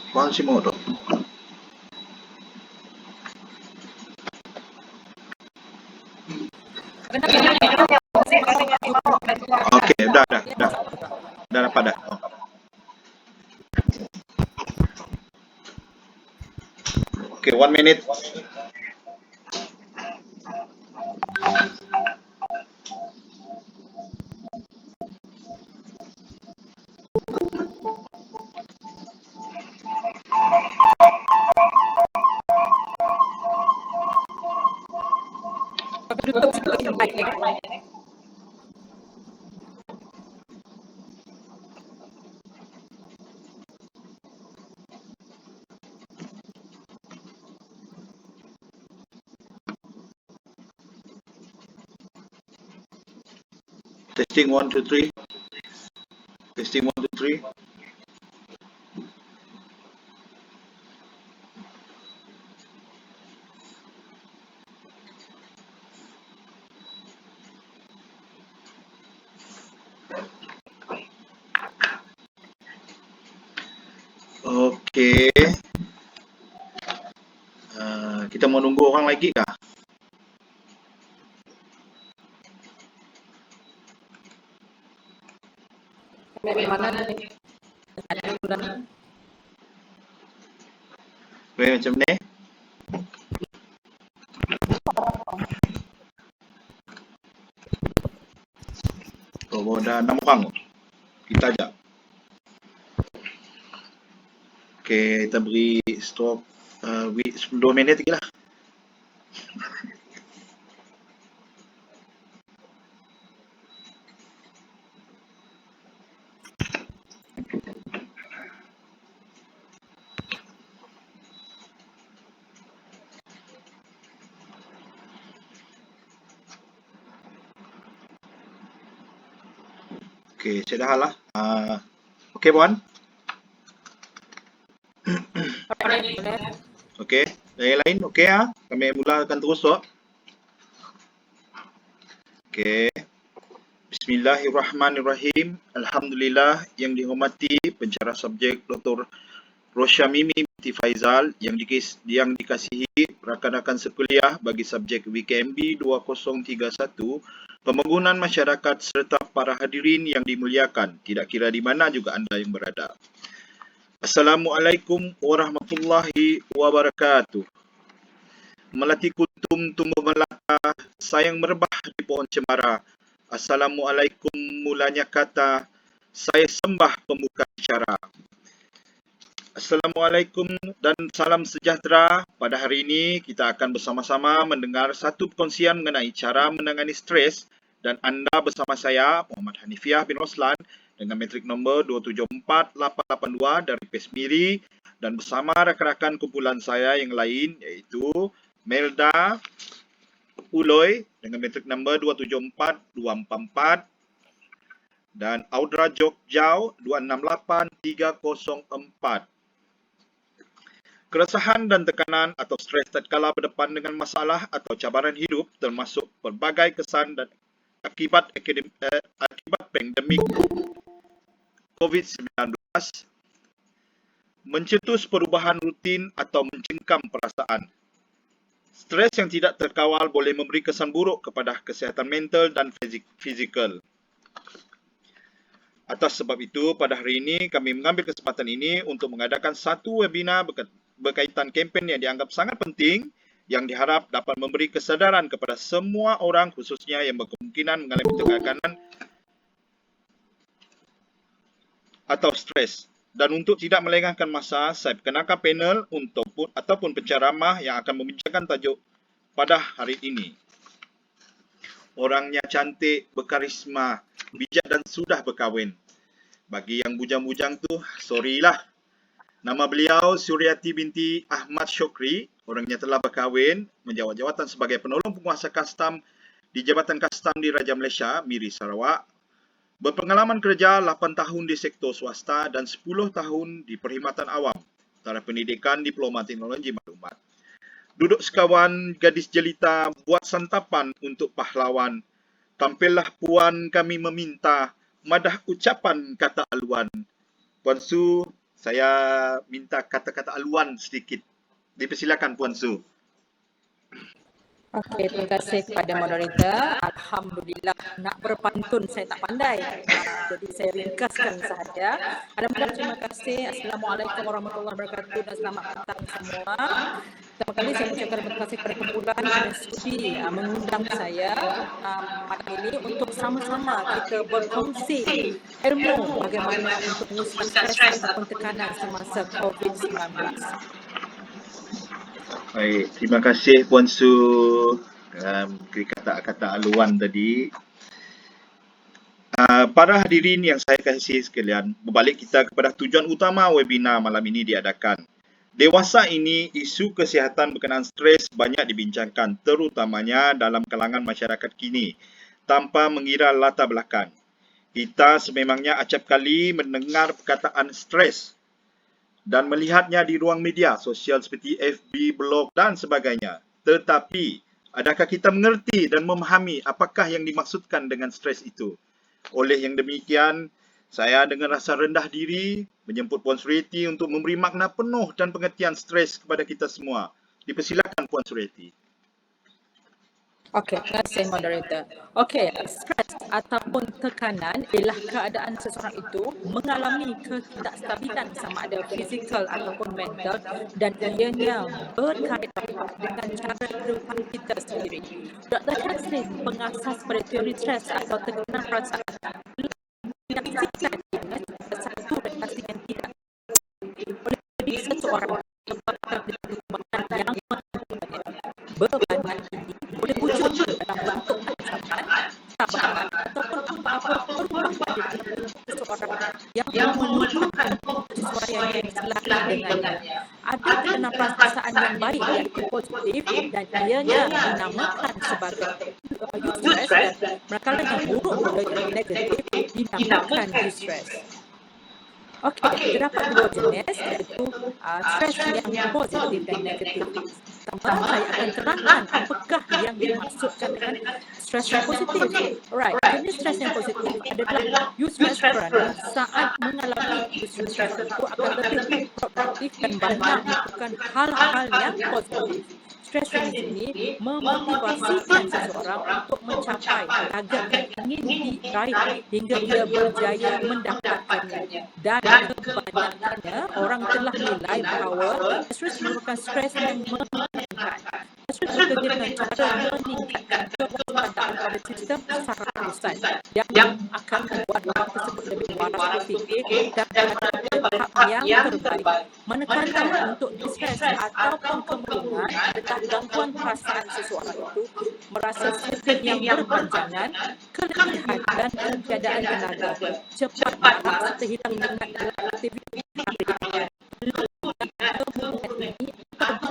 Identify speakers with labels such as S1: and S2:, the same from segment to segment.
S1: Quasimodo. Okey, dah. Dah dapat dah. Okey, 1 minute. Testing 1 2 3. Testing 1 2 3. Okey. Kita mau nunggu orang lagi kah? Macam ni. Oh, dah 6 orang. Kita ajak. Okey, kita beri stop 2 minit lagi lah. Okey, saya dah lah. Okey, Puan. Okey, yang lain okey ah. Kami mulakan terus so. Okey. Bismillahirrahmanirrahim. Alhamdulillah yang dihormati pencara subjek Dr. Rosha Mimi binti Faizal yang dikasihi rakan-rakan sekuliah bagi subjek WKMB 2031, pembangunan masyarakat serta para hadirin yang dimuliakan, tidak kira di mana juga anda yang berada. Assalamualaikum warahmatullahi wabarakatuh. Melati kutum tumbuh melata, sayang merebah di pohon cemara. Assalamualaikum mulanya kata, saya sembah pembuka bicara. Assalamualaikum dan salam sejahtera. Pada hari ini kita akan bersama-sama mendengar satu perkongsian mengenai cara menangani stres, dan anda bersama saya Muhammad Hanifiah bin Roslan dengan metrik nombor 274882 dari Pesmiri, dan bersama rakan-rakan kumpulan saya yang lain iaitu Melda Uloy dengan metrik nombor 274244 dan Audra Jogjau 268304. Keresahan dan tekanan atau stres tatkala berdepan dengan masalah atau cabaran hidup termasuk pelbagai kesan dan akibat pandemik COVID-19 mencetus perubahan rutin atau mencengkam perasaan. Stres yang tidak terkawal boleh memberi kesan buruk kepada kesihatan mental dan fizikal. Atas sebab itu, pada hari ini kami mengambil kesempatan ini untuk mengadakan satu webinar berkaitan kempen yang dianggap sangat penting yang diharap dapat memberi kesedaran kepada semua orang, khususnya yang berkemungkinan mengalami tekanan atau stres. Dan untuk tidak melengahkan masa, saya perkenalkan panel ataupun penceramah yang akan membincangkan tajuk pada hari ini. Orangnya cantik, berkarisma, bijak dan sudah berkahwin. Bagi yang bujang-bujang tu, sorry lah. Nama beliau Suryati binti Ahmad Syukri. Orangnya telah berkahwin, menjawat jawatan sebagai penolong penguasa kastam di Jabatan Kastam di Raja Malaysia, Miri Sarawak. Berpengalaman kerja 8 tahun di sektor swasta dan 10 tahun di perkhidmatan awam, taraf pendidikan Diploma Teknologi Maklumat. Duduk sekawan, gadis jelita, buat santapan untuk pahlawan. Tampillah puan kami meminta, madah ucapan kata aluan. Puan Su, Saya minta kata-kata aluan sedikit. Dipersilakan Puan Su.
S2: Okey, terima kasih kepada moderator. Alhamdulillah, nak berpantun saya tak pandai. Jadi saya ringkaskan sahaja. Alhamdulillah, terima kasih. Assalamualaikum warahmatullahi wabarakatuh dan selamat petang semua. Pertama kali saya ucapkan terima kasih kepada kumpulan kerana sudi mengundang saya malam ini untuk sama-sama kita berkongsi ilmu bagaimana untuk menguruskan stres ataupun tekanan semasa COVID-19.
S1: Baik, terima kasih Puan Su kata-kata aluan tadi. Para hadirin yang saya kasihi sekalian, berbalik kita kepada tujuan utama webinar malam ini diadakan. Dewasa ini, isu kesihatan berkenaan stres banyak dibincangkan, terutamanya dalam kalangan masyarakat kini, tanpa mengira latar belakang. Kita sememangnya acap kali mendengar perkataan stres dan melihatnya di ruang media sosial seperti FB, blog dan sebagainya. Tetapi, adakah kita mengerti dan memahami apakah yang dimaksudkan dengan stres itu? Oleh yang demikian, saya dengan rasa rendah diri menjemput Puan Sureti untuk memberi makna penuh dan pengertian stres kepada kita semua. Dipersilakan Puan Sureti.
S2: Okey, terima kasih moderator. Okey, stres ataupun tekanan ialah keadaan seseorang itu mengalami ketidakstabilan sama ada fizikal ataupun mental dan ianya berkaitan dengan cara kehidupan kita sendiri. Dr. Hasrin pengasas pada teori stres atau tekanan perasaan menyaksikan dengan satu reaksi yang tidak oleh diri seseorang sebabkan perubahan yang beban ini boleh wujud dalam bentuk ancaman, cabaran ataupun apa-apa perubahan pada diri seseorang yang memerlukan sesuaian yang selaras dengannya. Ada tekanan perasaan yang baik iaitu positif dan ianya dinamakan sebagai eustress dan manakala yang buruk atau yang negatif dinamakan distress. Okey, terdapat dua jenis iaitu stres yang positif dan negatif. Pertama, saya akan terangkan apakah yang dimaksudkan dengan stres yang positif. Alright, jenis stres yang positif adalah eustress kerana saat mengalami eustress itu akan lebih produktif dan banyak melakukan hal-hal yang positif. Stres ini memotivasikan seseorang untuk mencapai target yang ingin diraih hingga ia berjaya mendapatkannya. Dan kebanyakannya orang telah menilai bahawa stres merupakan stres yang meningkatkan. Stres bekerja dengan cara meningkatkan kewaspadaan pada sistem saraf pusat yang akan membuat orang tersebut lebih waras berfikir dan berada pada tahap yang terbaik. Manakala untuk distres ataupun kemurungan adalah gangguan perasaan seseorang itu merasa sedih yang berpanjangan, keletihan dan ketiadaan tenaga, cepat marah serta hilang minat dalam aktiviti harian. Kemurungan ini dalam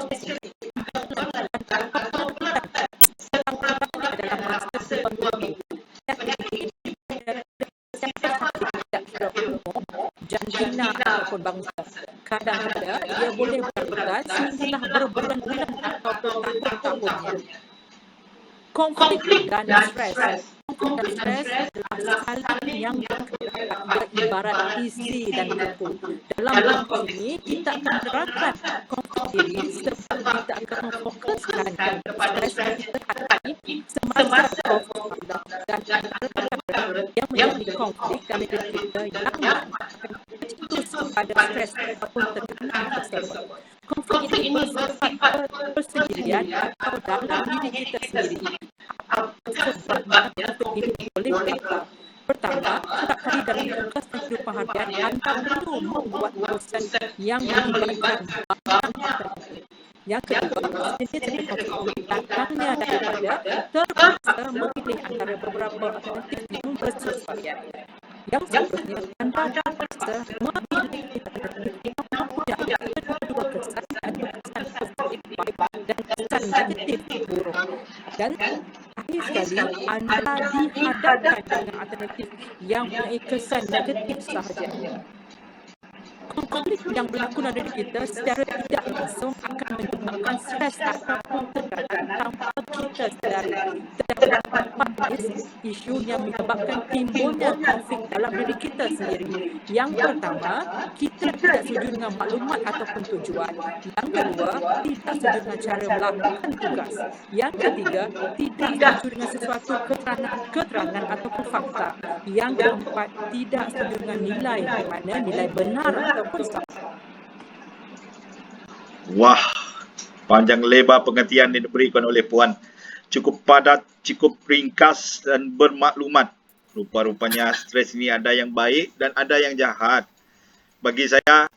S2: masa tertentu jantina ataupun bangsa. Kadang-kadang ia boleh berlakukan sehinggalah berbulan-bulan atau bertahun-tahunnya. Konflik dan stres. Konflik dan stres adalah salin yang beribarat isi dan buku. Dalam buku ini, kita akan menerangkan konflik diri sebab kita akan memfokuskan stres yang kita hadapi semasa COVID dan yang menjadi konflik dan kita yang akan terus pada stres ataupun tekanan tersebut. Konflik ini bersifat persendirian atau dalam diri kita sendiri. Sebab konflik ini boleh berlaku. Pertama, kerap kali dalam tugas dan kehidupan harian, anda perlu membuat urusan yang melibatkan banyak alternatif. Yang kedua, jenis konflik datangnya daripada terpaksa memilih antara beberapa alternatif yang bersesuaian. Yang seterusnya, anda terpaksa memilih alternatif yang mempunyai kedua kesan dan kesan positif baik dan kesan negatif buruk. Dan akhir sekali, anda dihadapkan dengan alternatif yang mempunyai kesan negatif sahaja. Konflik yang berlaku dalam diri kita secara tidak langsung akan menyebabkan stres ataupun tekanan tanpa kita sedari terdapat 4 isu yang menyebabkan timbulnya konflik dalam diri kita sendiri. Yang pertama, kita tidak setuju dengan maklumat ataupun tujuan. Yang kedua, tidak setuju dengan cara melakukan tugas. Yang ketiga, tidak setuju dengan sesuatu keterangan ataupun fakta. Yang keempat, tidak setuju dengan nilai, di mana nilai benar ataupun salah.
S1: Wah, panjang lebar pengertian yang diberikan oleh Puan. Cukup padat, cukup ringkas dan bermaklumat. Rupa-rupanya stres ini ada yang baik dan ada yang jahat. Bagi saya,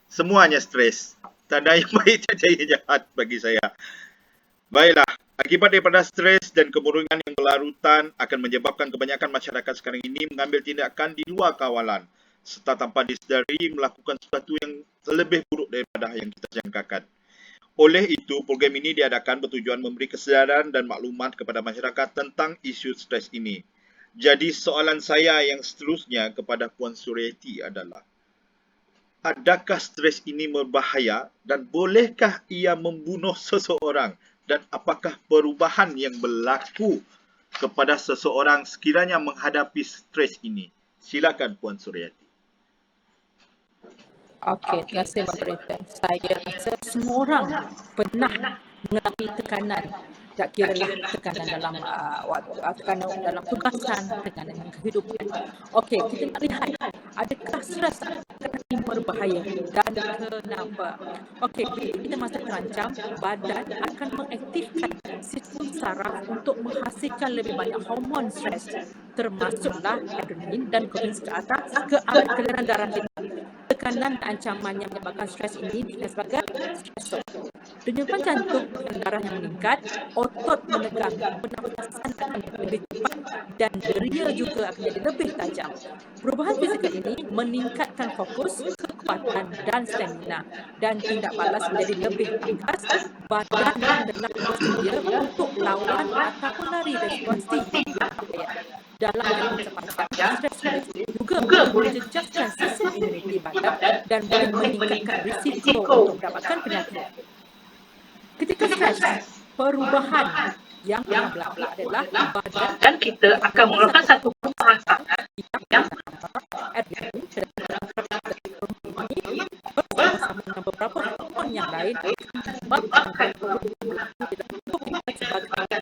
S1: semuanya stres. Tak ada yang baik, tak ada yang jahat bagi saya. Baiklah, akibat daripada stres dan kemurungan yang berlarutan akan menyebabkan kebanyakan masyarakat sekarang ini mengambil tindakan di luar kawalan serta tanpa disedari melakukan sesuatu yang lebih buruk daripada yang kita jangkakan. Oleh itu, program ini diadakan bertujuan memberi kesedaran dan maklumat kepada masyarakat tentang isu stres ini. Jadi soalan saya yang seterusnya kepada Puan Suryati adalah, adakah stres ini berbahaya dan bolehkah ia membunuh seseorang? Dan apakah perubahan yang berlaku kepada seseorang sekiranya menghadapi stres ini? Silakan Puan Suryati.
S2: Okey, terima kasih moderator. Saya rasa semua orang pernah mengalami tekanan, tak kira lah tekanan dalam tekanan dalam tugasan, tekanan dalam kehidupan. Okey, kita nak lihat adakah stres ini berbahaya dan kenapa. Okey, bila kita masa terancam, badan akan mengaktifkan sistem saraf untuk menghasilkan lebih banyak hormon stres, termasuklah adrenalin dan kortisol ke atas ke arah aliran darah kita. Tekanan dan ancaman yang menyebabkan stres ini dikenal sebagai stresor. Denyupan jantung dan darah yang meningkat, otot menegang, pernafasan akan lebih cepat dan deria juga akan jadi lebih tajam. Perubahan fizikal ini meningkatkan fokus, kekuatan dan stamina dan tindak balas menjadi lebih tangkas. Badan adalah bersedia untuk lawan ataupun lari dari situasi yang berbahaya. Dalam jangka sepanjang, stres juga boleh jejaskan sistem imuniti badan dan boleh meningkatkan risiko untuk mendapatkan penyakit. Ketika stres, perubahan yang akan berlaku adalah badan kita akan mengeluarkan satu perasaan yang adrenalin bersama dengan beberapa hormon yang lain menyebabkan berlaku di dalam tubuh kita sebagai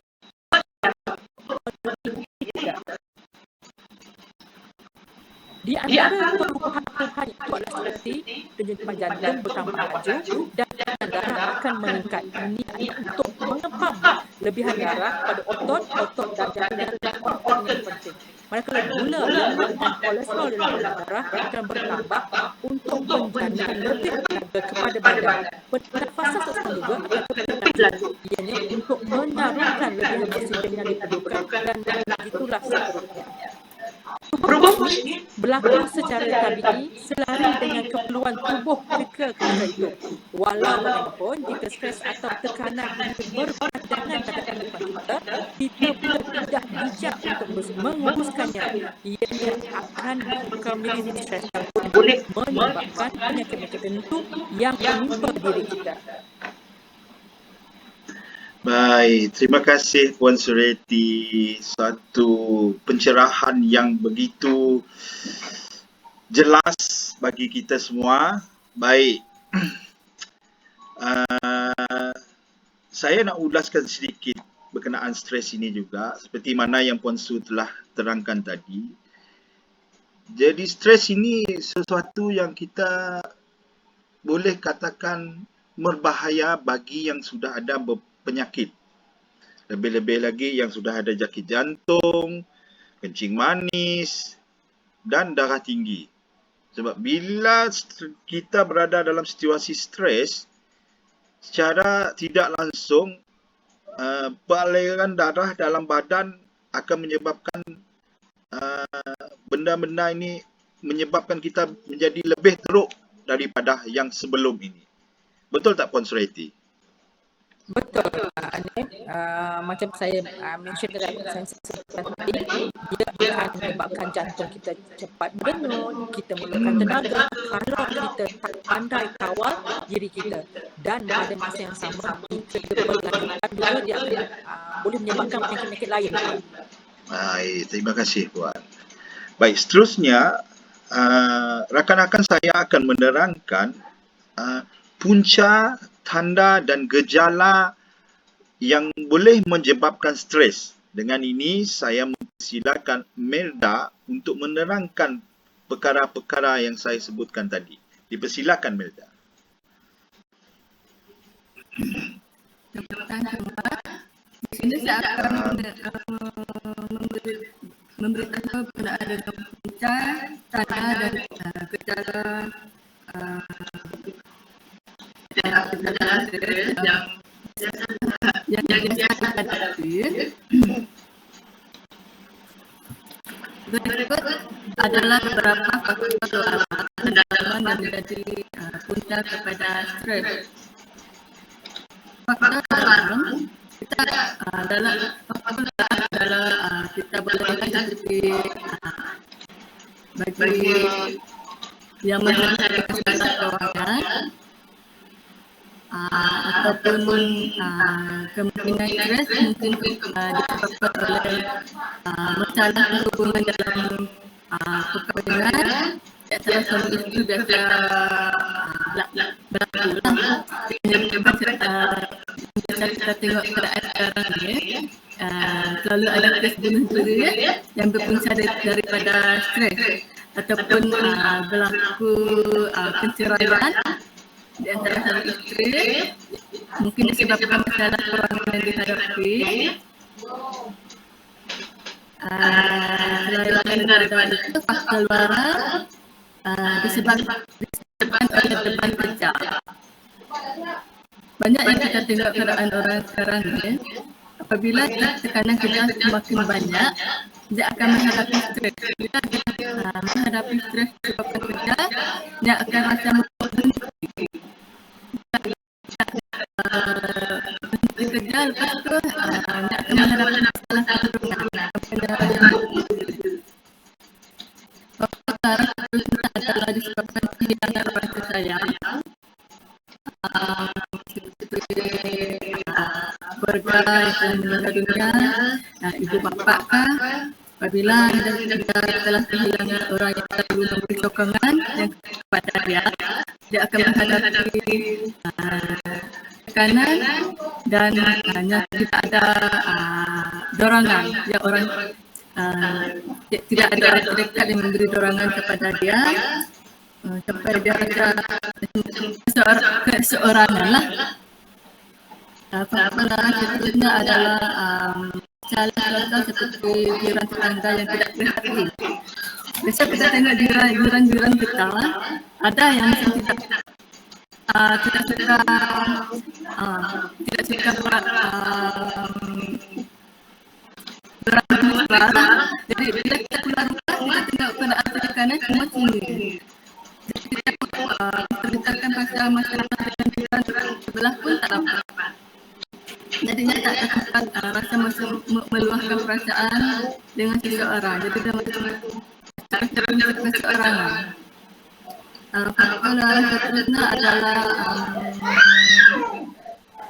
S2: di antara perubahan-perubahan itu adalah seperti denyut jantung bertambah laju dan tekanan darah akan meningkat. Ini adalah untuk mengepam lebihan darah pada otot dan jantung adalah organ yang penting. Manakala gula, lemak dan kolesterol dalam darah akan bertambah untuk menjana lebih tenaga kepada badan. Pernafasan seseorang juga akan lebih laju. Ianya untuk menyalurkan lebihan oksigen yang diperlukan dan begitulah seterusnya. Perubahan ini berlaku secara tabi'i selari dengan keperluan tubuh ketika itu. Walau bagaimanapun, jika stres atau tekanan ini berpandangan pada kehidupan kita pun tidak bijak untuk menguruskannya. Ianya akan memiliki stres yang boleh menyebabkan penyakit tertentu yang menimpa diri kita.
S1: Baik, terima kasih Puan Suryati. Satu pencerahan yang begitu jelas bagi kita semua. Baik, saya nak ulaskan sedikit berkenaan stres ini juga, seperti mana yang Puan Su telah terangkan tadi. Jadi stres ini sesuatu yang kita boleh katakan berbahaya bagi yang sudah ada penyakit. Lebih-lebih lagi yang sudah ada jangkit jantung, kencing manis dan darah tinggi. Sebab bila kita berada dalam situasi stres, secara tidak langsung peraliran darah dalam badan akan menyebabkan benda-benda ini menyebabkan kita menjadi lebih teruk daripada yang sebelum ini. Betul tak Puan Suryati?
S2: Betul, Anil. Macam saya mention tadi, saya sebutkan tadi, dia akan menyebabkan jantung kita cepat berdenyut, kita memerlukan tenaga kalau kita tak pandai kawal diri kita. Dan pada masa yang sama, jika dia berlanjutan juga, dia akan boleh menyebabkan penyakit-penyakit lain.
S1: Baik, terima kasih Puan. Baik, seterusnya rakan-rakan saya akan menerangkan punca, tanda dan gejala yang boleh menyebabkan stres. Dengan ini saya mempersilakan Melda untuk menerangkan perkara-perkara yang saya sebutkan tadi. Dipersilakan Melda.
S3: Di sini saya akan memberitahu kepada ada punca, tanda dan gejala yang biasa kita hadapi. Berikut adalah beberapa faktor pendalaman yang menjadi punca kepada stres. Faktor dalam kita adalah kita boleh seperti bagi yang mengalami kesalahan keuangan ataupun kemungkinan stres mungkin disebabkan oleh masalah hubungan dalam perkahwinan. Salah satu itu biasa berlaku lah. Biasa kita tengok keadaan sekarang ni, selalu ada kes bunuh diri yang berpunca daripada stres ataupun berlaku penceraian di antara satu isteri, mungkin disebabkan masalah keuangan yang dihadapi. Selain daripada itu, faktor luaran disebabkan oleh beban kerja. Banyak yang kita tengok keadaan orang sekarang ni, apabila tekanan kerja semakin banyak, dia akan menghadapi stres. Bila dia menghadapi stres disebabkan kerja, dia akan rasa berhenti kerja. Lepas tu dia akan menghadapi masalah kehidupan. Faktor seterusnya adalah disebabkan kehilangan orang tersayang, seperti keluarga yang telah meninggal dunia, ibu bapa kah, apabila dia telah kehilangan orang yang selalu memberi sokongan kepada dia akan menghadapi tekanan dan tidak ada dorongan. Dia orang tidak ada orang terdekat yang memberi dorongan kepada dia, sampai dia rasa keseorangan lah. Faktor seterusnya adalah salah seperti jiran tetangga yang tidak perhati. Biasa kita tengok jiran kita, ada yang tidak suka buat berang. Jadi bila kita keluar rumah, kita tengok keadaan tekanan semua tinggi. Jadi kita menceritakan pasal masalah dengan jiran sebelah pun tak dapat. Jadinya tak dapat rasa meluahkan perasaan dengan seseorang. Jadi dia macam keseorangan. Faktor lain seterusnya adalah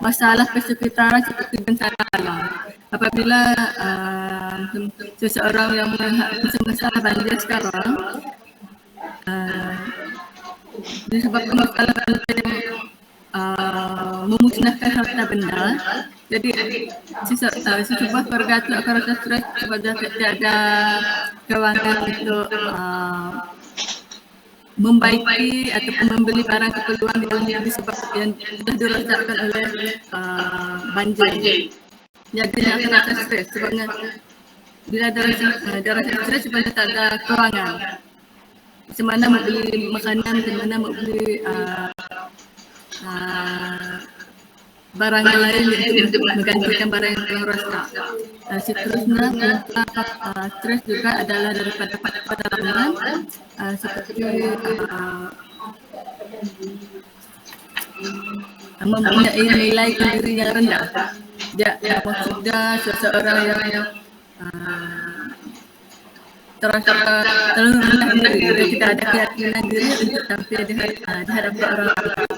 S3: masalah kesekitaran seperti bencana alam. Apabila seseorang yang masalah banjir sekarang disebabkan masalah banjir memusnahkan harta benda, jadi sesebuah keluarga itu akan rasa stres sebab tidak ada kewangan untuk membaiki ataupun membeli barang keperluan yang disebabkan sudah dirosakkan oleh banjir. Jadi dia akan rasa stres sebabnya bila dia rasa stres sebabnya tak ada kewangan. Macam mana mau beli makanan, macam mana mau beli barang lain untuk menggantikan barang yang telah rosak. Seterusnya, stres juga adalah daripada pedalaman seperti mempunyai nilai diri yang rendah. Dia sudah seseorang yang terasa terlalu rendah diri, dia tidak ada keyakinan diri untuk tampil di hadapan orang lain.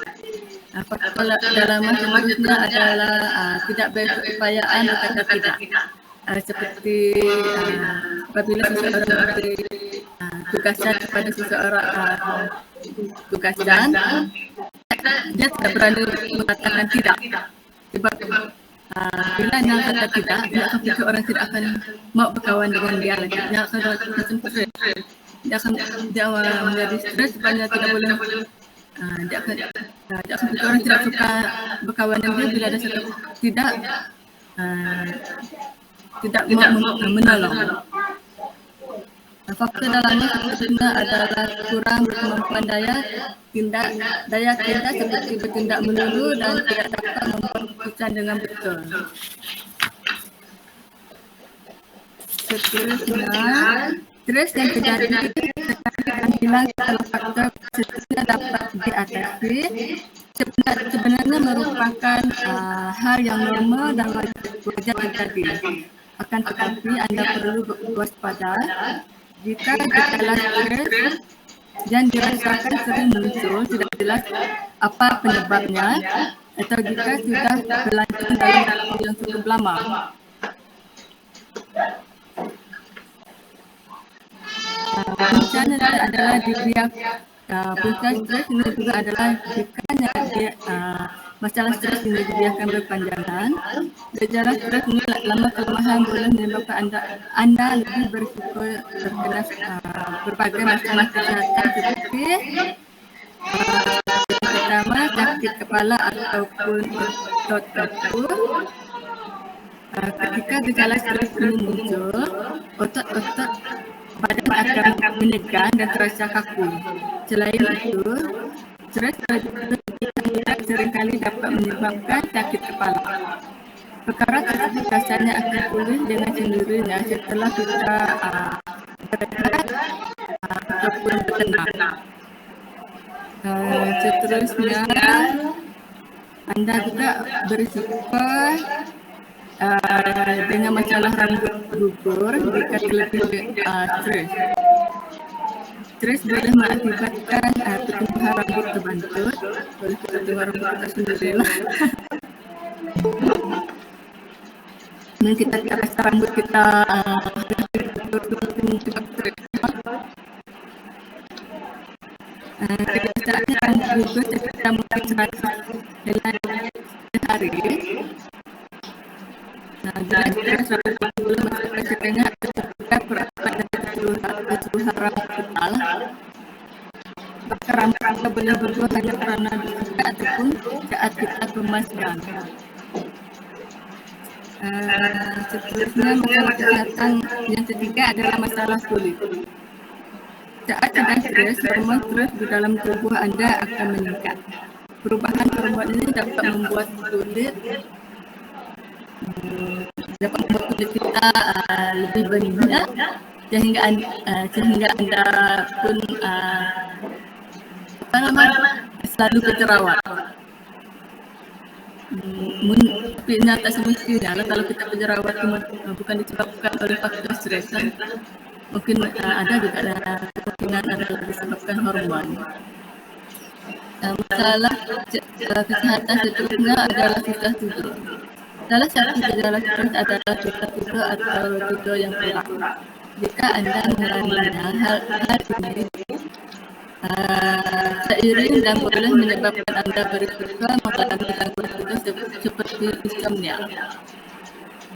S3: Faktor dalaman selanjutnya adalah tidak berkeupayaan berkata tidak. Seperti apabila seseorang memberi tugasan kepada seseorang tugasan, dia tidak berani mengatakan tidak. Sebab bila dia kata tidak, dia akan fikir orang tidak akan mau berkawan dengan dia lagi. Dia akan macam stres. Dia menjadi stres sebab dia tidak boleh. Dia akan fikir orang tidak suka berkawan dengan dia bila ada satu tidak mau menolong. Faktor dalamnya sebenarnya adalah kurang berkemampuan daya tindak seperti bertindak melulu dan tidak dapat membuat keputusan dengan betul. Seterusnya, stres yang terjadi akan hilang kalau faktor seterusnya dapat diatasi. Sebenarnya merupakan hal yang normal dan wajar terjadi. Akan tetapi Anda perlu waspada jika gejala stres yang dirasakan sering muncul tidak jelas apa penyebabnya atau jika sudah berlangsung dalam waktu yang cukup lama. Puncaknya adalah puncak stres ini juga adalah jika masalah stres ini dibiarkan berpanjangan. Gejala stres ini lama kelemahan boleh menyebabkan anda lebih berisiko terkena berbagai masalah kesehatan seperti pertama sakit kepala ataupun otot kapur. Ketika gejala stres ini muncul, otot-otot badan akan menegang dan terasa kaku. Selain itu, stres seringkali dapat menyebabkan sakit kepala. Perkara tersebut rasanya akan pulih dengan sendirinya setelah kita berehat ataupun bertenang. Seterusnya, Anda juga berisiko dengan masalah rambut gugur jika terlebih stres. Stres boleh mengakibatkan pertumbuhan rambut terbantut. Boleh kita tengok rambut kita sendirilah. Dan kita rasa rambut kita sebab stres. Kebiasaannya rambut gugur sekitar mungkin 100 helai sehari. Bila stres rambut gugur masukkan setengah atau sekitar perapat dari keseluruhan rambut kita. Maka rambut kita boleh berbuah hanya kerana dibuka ataupun saat kita kemaskan. Seterusnya masalah kesehatan yang ketiga adalah masalah kulit. Saat sedang stres, hormon stres di dalam tubuh anda akan meningkat. Perubahan hormon ini dapat membuat kulit kita lebih berminyak sehingga anda pun selalu berjerawat. Tapi tak semestinya kalau kita berjerawat bukan disebabkan oleh faktor stres, mungkin ada juga kemungkinan adalah disebabkan hormon. Masalah kesehatan seterusnya adalah susah tidur. Salah satu gejala stres adalah susah tidur atau tidur yang kurang. Jika anda mengalaminya, hal ini seiring dan boleh menyebabkan anda berisiko mengalami gangguan tidur seperti insomnia.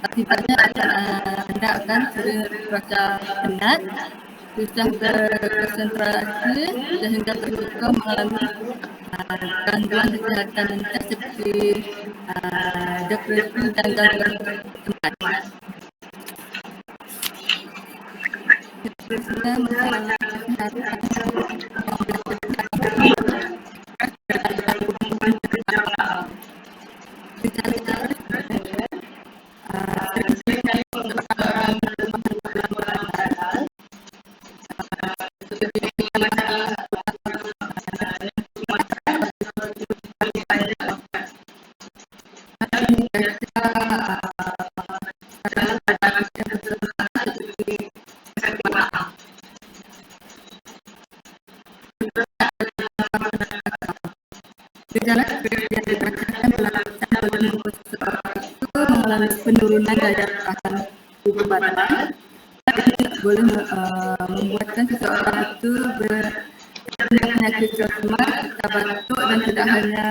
S3: Akibatnya anda akan sering merasa penat, susah berkonsentrasi sehingga berisiko mengalami gangguan kesehatan mental seperti depresi dan gangguan cemas. Seterusnya masalah kesehatan gejala stres yang dirasakan berlangsung boleh membuat seseorang itu mengalami penurunan daya tahan tubuh badan. Boleh membuatkan seseorang itu penyakit asma, serta batuk, dan tidak hanya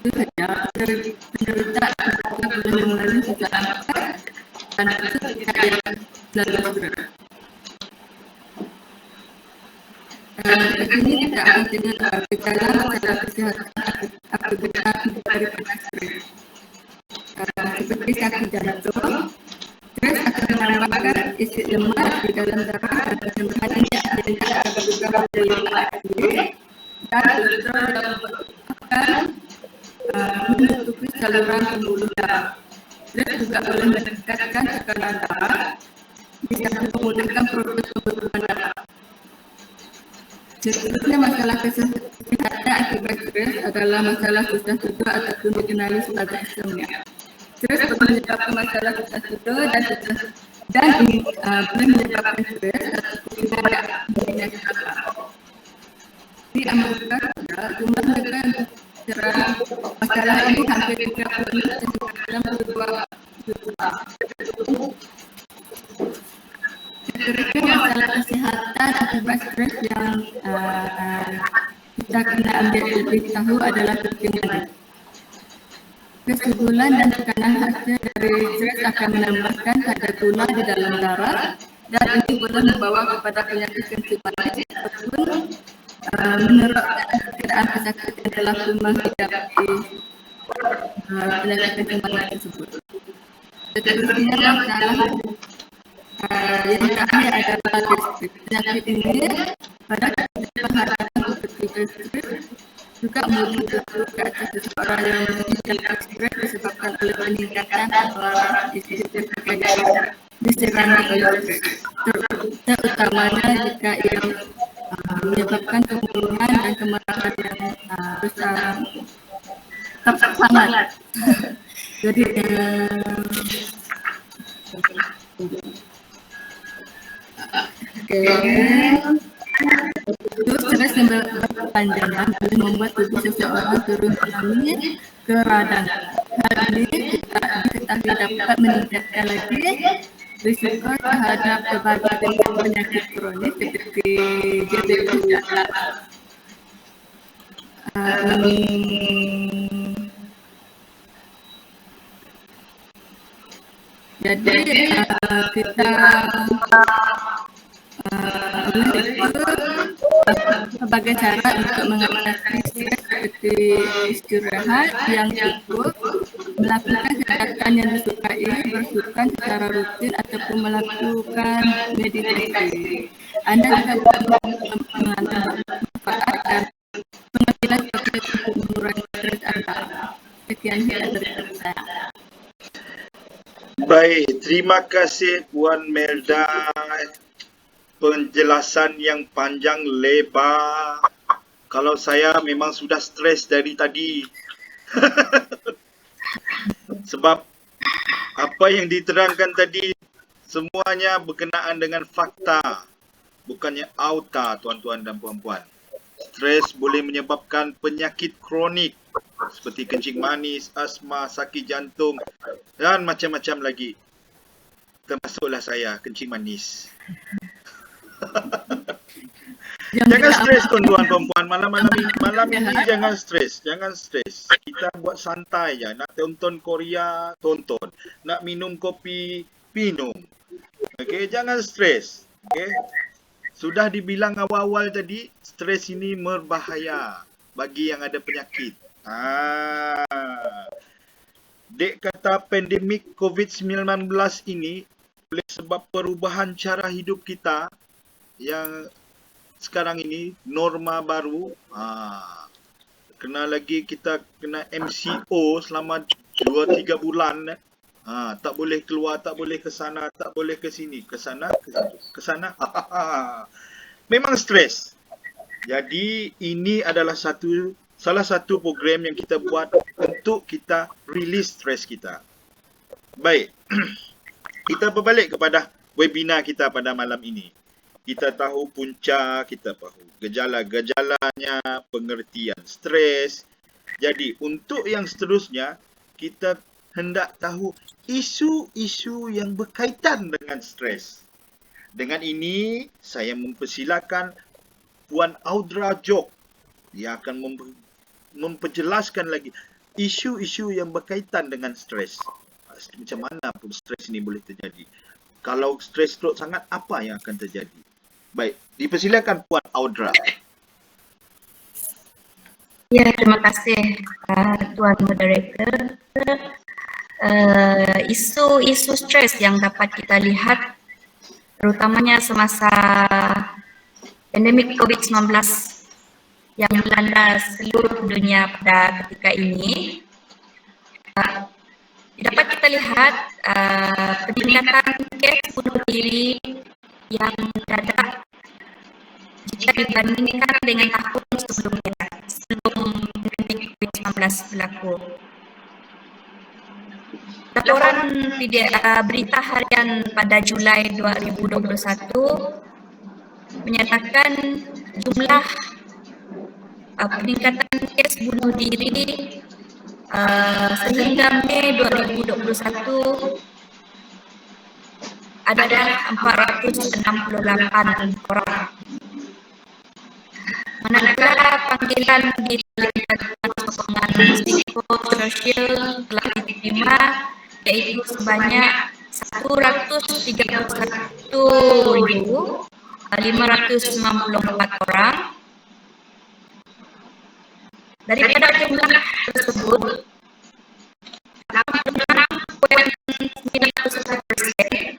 S3: itu saja, penderita juga boleh mengalami sesak nafas dan sesak yang selalu berat. Di sini kita akan dengar gejala masalah kesehatan akibat daripada stres. Seperti sakit jantung, stres akan menambahkan isi lemak di dalam darah dan penambahannya akan beberapa penyakit dan akan menutupi saluran pembuluh darah. Stres juga boleh meningkatkan tekanan darah, bisa memudahkan proses pembentukan darah. Seterusnya, masalah kesehatan akibat stres adalah masalah susah tidur ataupun dikenali sebagai insomnia. Stres dapat menyebabkan masalah susah tidur dan boleh menyebabkan stres ataupun tidak mempunyai masalah. Di Amerika, jumlah mereka yang terserang masalah ini hampir 36,62 juta. Seterusnya, masalah kesehatan akibat stres yang kita kena ambil lebih tahu adalah kencing manis. Kesuburan dan tekanan hasil dari stres akan menambahkan kadar gula di dalam darah, dan ini boleh membawa kepada penyakit kencing manis ataupun menyebabkan keadaan pesakit yang telah menghadapi penyakit kencing manis tersebut. Seterusnya, masalah yang terakhir adalah gastrik. Penyakit ini pada penghadapan seperti stres juga mudah terjadi ke atas seseorang yang mengalami stres disebabkan oleh peningkatan isi tubuh diserang oleh stres, terutamanya jika ia menyebabkan kemurungan dan kemarahan yang besar sangat. Jadi stres yang berkepanjangan boleh membuat tubuh seseorang turun mengalami keradangan. Hal ini diketahui dapat meningkatkan lagi risiko terhadap berbagai penyakit kronis seperti diabetes dan jadi kita sebagai cara untuk mengatasi stres seperti istirahat yang cukup, melakukan kegiatan yang disukai, bersukan secara rutin ataupun melakukan meditasi. Anda juga memanfaatkan pengambilan topik untuk mengurangi stres Anda. Sekian dari saya.
S1: Baik, terima kasih Puan Melda. Penjelasan yang panjang lebar. Kalau saya memang sudah stres dari tadi. Sebab apa yang diterangkan tadi semuanya berkenaan dengan fakta, bukannya auta, tuan-tuan dan puan-puan. Stres boleh menyebabkan penyakit kronik seperti kencing manis, asma, sakit jantung dan macam-macam lagi. Termasuklah saya kencing manis. Jangan stres tuan-tuan perempuan, malam ini jangan stres, kita buat santai je. Nak tonton Korea, tonton. Nak minum kopi, minum. Okey, jangan stres. Okey. Sudah dibilang awal-awal tadi, stres ini berbahaya bagi yang ada penyakit. Dek kata pandemik COVID-19 ini oleh sebab perubahan cara hidup kita yang sekarang ini, norma baru, kena lagi kita kena MCO selama 2-3 bulan. Tak boleh keluar, tak boleh ke sana, tak boleh ke sini, ke sana, ke sana. Memang stres. Jadi ini adalah salah satu program yang kita buat untuk kita release stres kita. Baik. Kita berbalik kepada webinar kita pada malam ini. kita tahu punca, kita tahu gejala-gejalanya, pengertian stres. Jadi untuk yang seterusnya, kita hendak tahu isu-isu yang berkaitan dengan stres. Dengan ini, saya mempersilakan Puan Audra Jok. Dia akan memperjelaskan lagi isu-isu yang berkaitan dengan stres. Macam mana pun stres ini boleh terjadi. Kalau stres teruk sangat, apa yang akan terjadi? Baik, dipersilakan Puan Audra.
S4: Ya, terima kasih Tuan Moderator. Isu-isu stres yang dapat kita lihat terutamanya semasa pandemik COVID-19 yang melanda seluruh dunia pada ketika ini, dapat kita lihat peningkatan kes bunuh diri yang mendadak jika dibandingkan dengan tahun sebelumnya, sebelum pandemik COVID-19 berlaku. Laporan berita harian pada Julai 2021 menyatakan jumlah peningkatan kes bunuh diri sehingga Mei 2021 adalah 468 orang. Manakala panggilan di dalam sokongan psikososial telah diterima, yaitu sebanyak 131.594 orang. Daripada jumlah tersebut, 86.91%,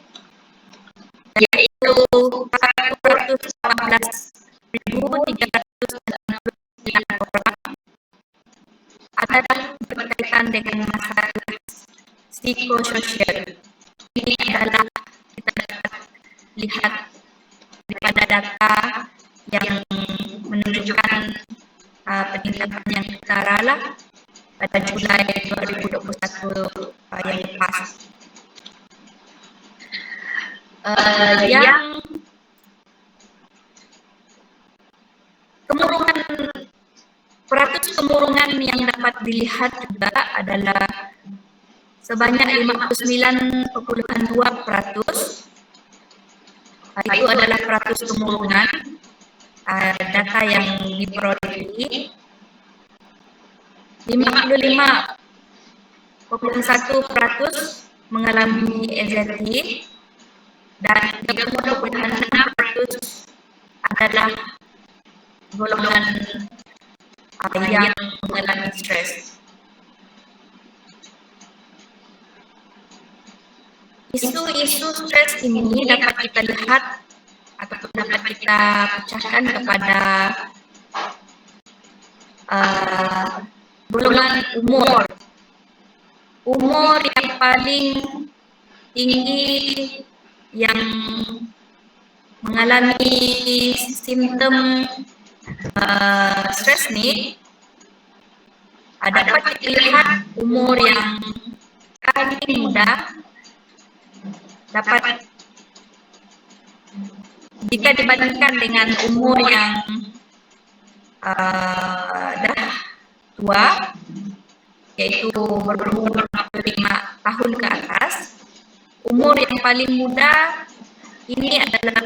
S4: yaitu 414.369 orang adalah berkaitan dengan masalah psikososial. Ini adalah kita dapat lihat daripada data yang menunjukkan peningkatan yang ketara lah pada Julai 2021 yang lepas. Yang peratus kemurungan yang dapat dilihat juga adalah sebanyak 59.2%. Itu adalah peratus kemurungan data yang diperolehi. 55.1% mengalami anxiety dan 30.6% adalah golongan yang mengalami stres. Isu-isu stres ini dapat kita lihat ataupun dapat kita pecahkan kepada golongan umur. Umur yang paling tinggi yang mengalami simptom stres ni dapat kita lihat umur yang paling muda dapat jika dibandingkan dengan umur yang dah tua, yaitu berumur 45 tahun ke atas. Umur yang paling muda ini adalah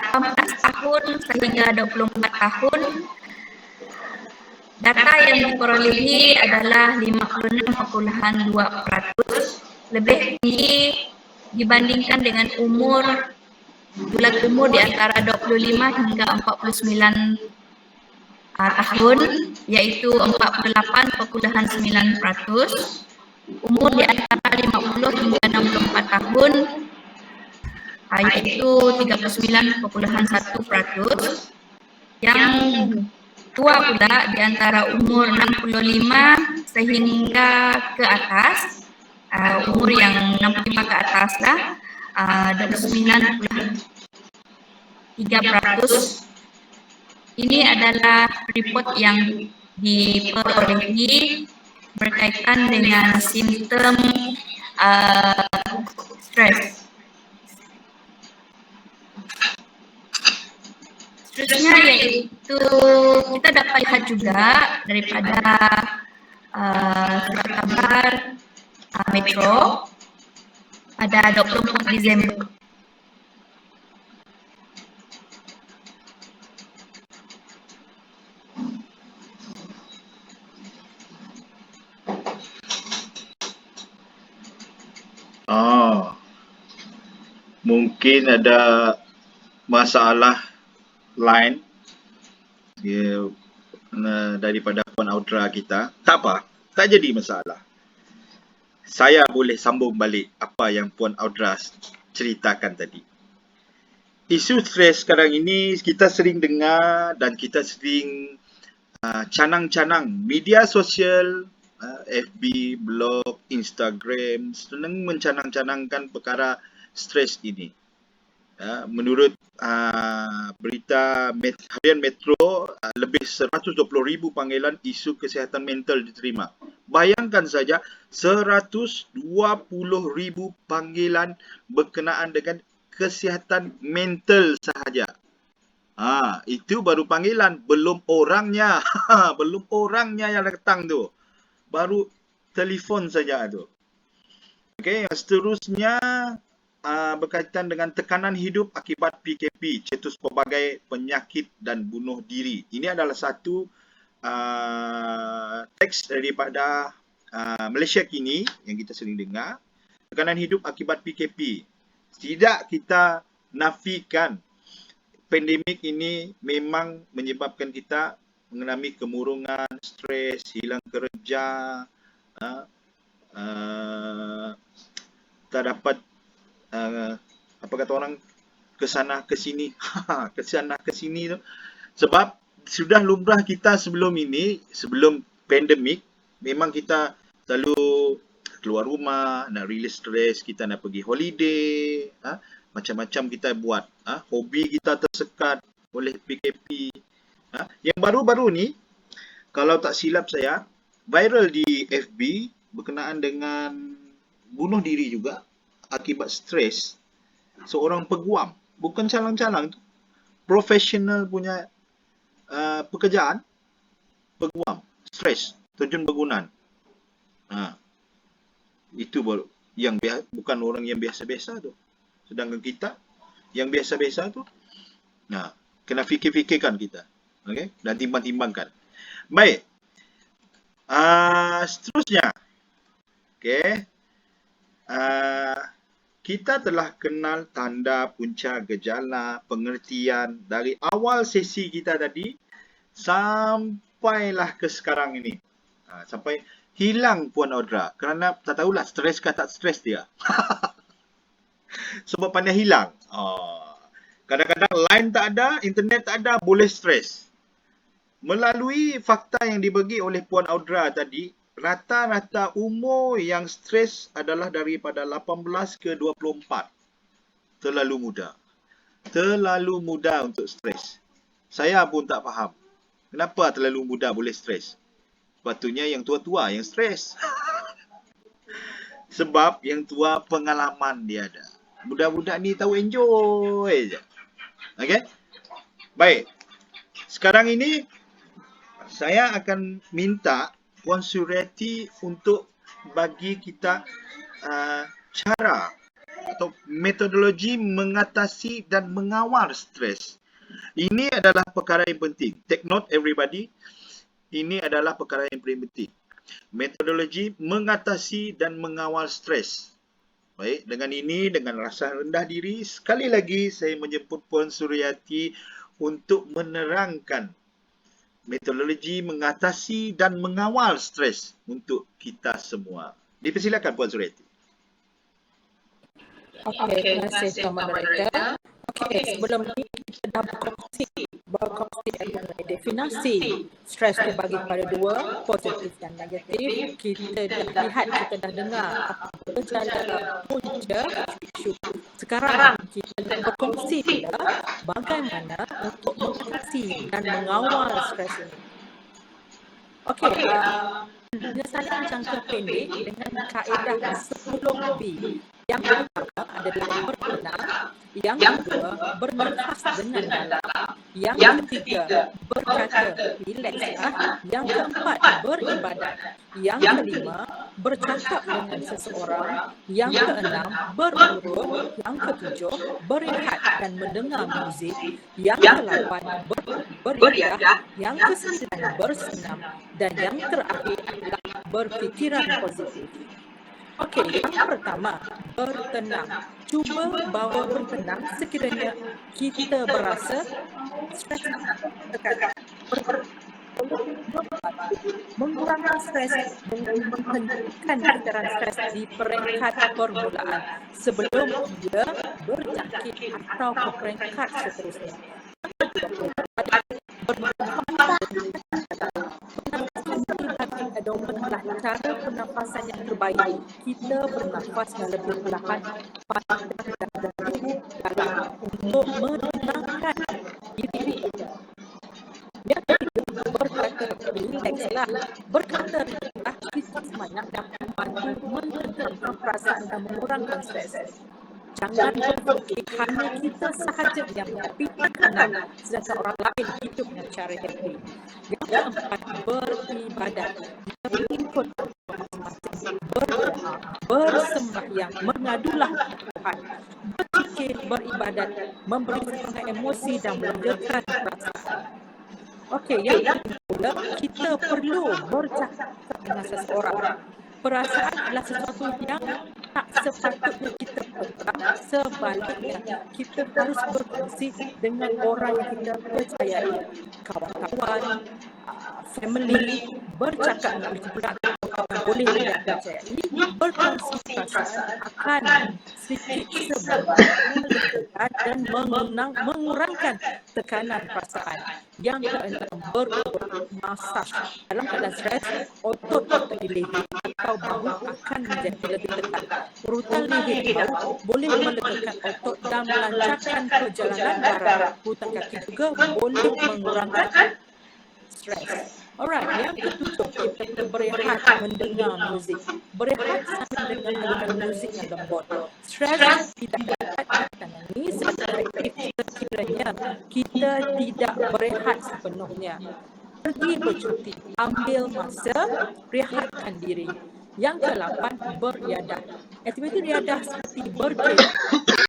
S4: 18 tahun sehingga 24 tahun. Data yang diperolehi adalah 56.2%, lebih tinggi dibandingkan dengan bulat umur di antara 25 hingga 49 tahun, yaitu 48.9%. Umur di antara 50 hingga 64 tahun, yaitu 39.1%. Yang tua pula di antara umur 65 sehingga ke atas, umur yang 65 ke atas lah, 29.3%. Ini adalah report yang diperolehi berkaitan dengan simptom stres. stresnya yaitu kita dapat lihat juga daripada surat kabar Metro pada 24 Desember.
S1: Mungkin ada masalah line daripada Puan Audra kita. Tak apa, tak jadi masalah. Saya boleh sambung balik apa yang Puan Audra ceritakan tadi. Isu stres sekarang ini kita sering dengar dan kita sering canang-canang media sosial, FB, blog, Instagram senang mencanang-canangkan perkara stres ini. Menurut berita harian Metro, lebih 120,000 panggilan isu kesihatan mental diterima. Bayangkan saja 120,000 panggilan berkenaan dengan kesihatan mental sahaja. Itu baru panggilan, belum orangnya. Belum orangnya yang datang tu. Baru telefon saja tu. Okey, yang seterusnya berkaitan dengan tekanan hidup akibat PKP, cetus pelbagai penyakit dan bunuh diri. Ini adalah satu teks daripada Malaysia Kini yang kita sering dengar. Tekanan hidup akibat PKP. Tidak kita nafikan pandemik ini memang menyebabkan kita mengalami kemurungan, stres, hilang kerja, tak dapat apa kata orang kesana ke sini kesana ke sini tu, sebab sudah lumrah kita sebelum ini, sebelum pandemik, memang kita selalu keluar rumah nak release stres, kita nak pergi holiday, macam-macam kita buat, hobi kita tersekat oleh PKP. Yang baru-baru ni, kalau tak silap saya, viral di FB berkenaan dengan bunuh diri juga akibat stres. Seorang peguam, bukan calang-calang tu, profesional punya pekerjaan, peguam, stres, terjun bergunan. Itu yang bukan orang yang biasa-biasa tu. Sedangkan kita yang biasa-biasa tu, kena fikir-fikirkan kita, okey, dan timbang-timbangkan. Baik, seterusnya, okey. Kita telah kenal tanda, punca, gejala, pengertian dari awal sesi kita tadi sampailah ke sekarang ini. Sampai hilang Puan Audra kerana tak tahulah stres ke tak stres dia. Sebab pandai hilang. Kadang-kadang line tak ada, internet tak ada, boleh stres. Melalui fakta yang dibagi oleh Puan Audra tadi, rata-rata umur yang stres adalah daripada 18 ke 24. Terlalu muda. Terlalu muda untuk stres. Saya pun tak faham. Kenapa terlalu muda boleh stres? Sepatutnya yang tua-tua yang stres. Sebab yang tua pengalaman dia ada. Budak-budak ni tahu enjoy je. Okey? Baik. Sekarang ini saya akan minta Puan Suryati untuk bagi kita cara atau metodologi mengatasi dan mengawal stres. Ini adalah perkara yang penting. Take note everybody. Ini adalah perkara yang paling penting. Metodologi mengatasi dan mengawal stres. Baik, dengan ini, dengan rasa rendah diri, sekali lagi saya menjemput Puan Suryati untuk menerangkan metodologi mengatasi dan mengawal stres untuk kita semua. Dipersilakan Puan Suryati.
S2: Okey, terima kasih Tuan Moderator. Okey, sebelum ni kita dah berkongsi mengenai definasi stres terbagi kepada dua, positif dan negatif. Kita dah lihat, kita dah dengar apa gejala punca isu. Sekarang kita nak berkongsi pula bagaimana untuk mengatasi dan mengawal stres ini. Okey, penyelesaian jangka pendek dengan kaedah 10B. Yang pertama adalah perkenal, Yang kedua, bernafas dengan dalam. Yang ketiga, berkata, relaxlah. Yang keempat, beribadat. Yang kelima, bercakap dengan seseorang. Yang keenam, berurut. Yang ketujuh, berehat dan mendengar muzik. Yang ke-8, beriadah. Yang ke-9, bersenam. Dan yang terakhir adalah berfikiran positif. Okey, yang pertama, bertenang. Cuba bawa bertenang sekiranya kita berasa stres tekanan. Mengurangkan stres dengan menghentikan keteran stres di peringkat permulaan sebelum ia berjangkit atau ke peringkat seterusnya. Adalah cara pernafasan yang terbaik. Kita bernafas yang lebih perlahan pada tubuh dalam untuk menenangkan diri. Yang ketiga, berkata relaxlah. Berkata relaxlah, kita sebanyak dapat membantu menenangkan perasaan dan mengurangkan stres. Jangan berfikir hanya kita sahaja yang menghadapi tekanan sedangkan orang lain hidup dengan cara happy. Yang keempat, beribadat. Kita mengikut masing-masing, berdoa, bersembahyang, mengadulah Tuhan, berfikir, beribadat, memberi semangat emosi dan melegakan perasaan. Okey, yang kedua, kita perlu bercakap dengan seseorang. Perasaan adalah sesuatu yang tak sepatutnya kita pegang. Sebaliknya, kita harus berkongsi dengan orang yang kita percayai. Kawan-kawan, family, bercakap dengan pula yang boleh kita percayai. Berkongsi perasaan akan sedikit sebanyak dan mengurangkan tekanan perasaan. Yang keenam, berurut, masaj. Dalam keadaan stres, otot-otot di leher atau bahu akan menjadi lebih tekan. Urutan leher bahu boleh melegakan otot dan melancarkan perjalanan darah. Urutan kaki juga boleh mengurangkan stres. Alright, yang ketujuh, kita perlu berehat mendengar muzik. Berehat sambil mendengar muzik yang lembut. Stres tidak dapat ditangani secara efektif sekiranya kita tidak berehat sepenuhnya. Pergi bercuti, ambil masa, rehatkan diri. Yang ke-8, beriadah. Aktiviti riadah seperti berkemah,